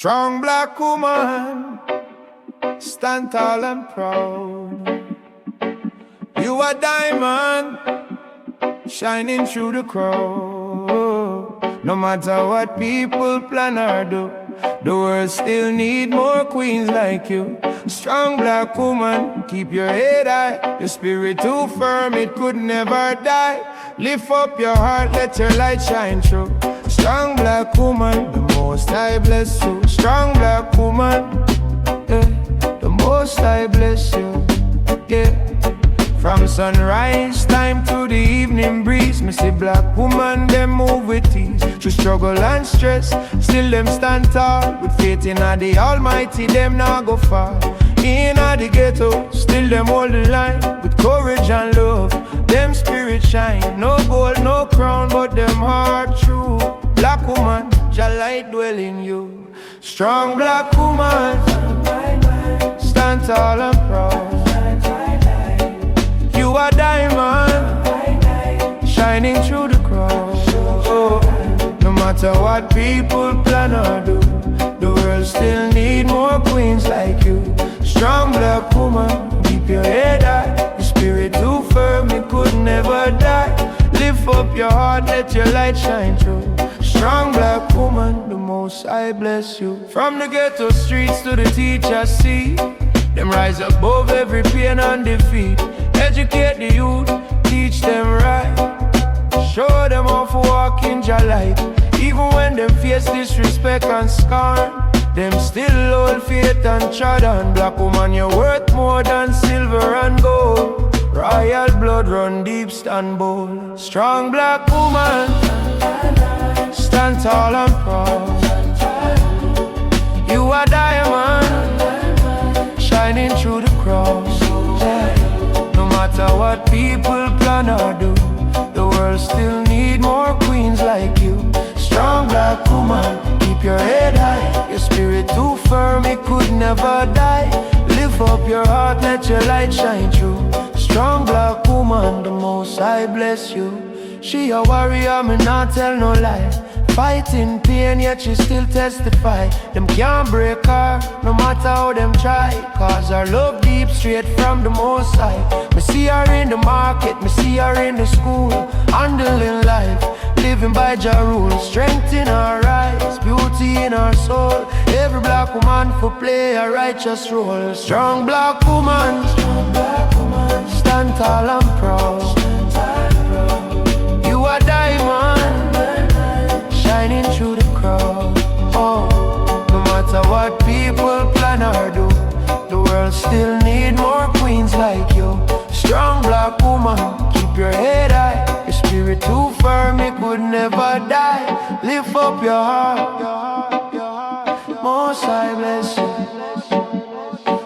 Strong black woman, stand tall and proud. You a diamond, shining through the crowd. No matter what people plan or do, the world still need more queens like you. Strong black woman, keep your head high. Your spirit too firm, it could never die. Lift up your heart, let your light shine through. Strong black woman, the most I bless you. Strong black woman, yeah, the most I bless you, yeah. From sunrise time to the evening breeze, me see black woman, them move with ease. Through struggle and stress, still them stand tall. With faith in the Almighty, them not go far. In the ghetto, still them hold the line. With courage and love, them spirit shine. No gold, no crown, but them heart true. Black woman, your light dwell in you. Strong black woman, stand tall and proud. You a diamond, shining through the crowd. Oh, no matter what people plan or do, the world still need more queens like you. Strong black woman, keep your head high. Your spirit too firm, it could never die. Lift up your heart, let your light shine through. Strong black woman, the most I bless you. From the ghetto streets to the teacher's seat, them rise above every pain and defeat. Educate the youth, teach them right. Show them how to walk in your light. Even when them face disrespect and scorn, them still hold faith and trod on. Black woman, you're worth more than silver and gold. Royal blood run deep, stand bold. Strong black woman, stand tall and proud. You a diamond, shining through the crowd. No matter what people plan or do, the world still need more queens like you. Strong black woman, keep your head high. Your spirit too firm, it could never die. Lift up your heart, let your light shine through. Strong black woman, the most I bless you. She a warrior, me not tell no lie. Fighting pain, yet she still testify. Them can't break her, no matter how them try. Cause her love deep, straight from the most high. Me see her in the market, me see her in the school, handling life, living by Jah rule. Strength in her eyes, beauty in her soul. Every black woman for play a righteous role. Strong black woman, stand tall and proud. You a diamond, shining through the crowd. Oh, no matter what people plan or do, the world still need more queens like you. Strong black woman, keep your head high. Your spirit too firm, it could never die. Lift up your heart, most I bless you.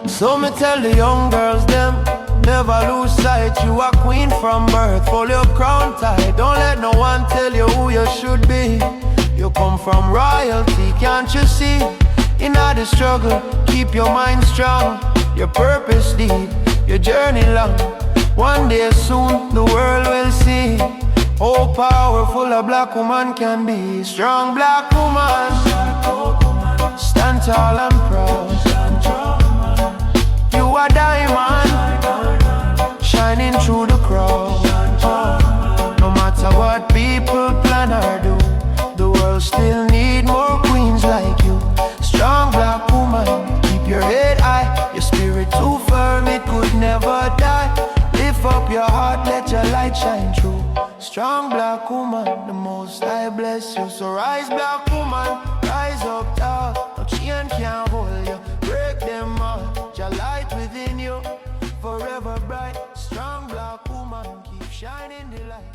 So me tell the young girls them, never lose sight. You a queen from birth, hold your crown tight. Don't let no one tell you who you should be. You come from royalty, can't you see? In all the struggle, keep your mind strong. Your purpose deep, your journey long. One day soon, the world will see how powerful a black woman can be. Strong black woman, stand tall and proud. You a diamond, shining through the crowd. No matter what people plan or do, the world still need more queens like you. Strong black woman, keep your head high. Your spirit too firm, it could never die. Lift up your heart, let your light shine through. Strong black woman, the most I bless you. So rise black woman, rise up tall. No chain can't hold you, break them all. Your light within you, forever bright. Strong black woman, keep shining the light.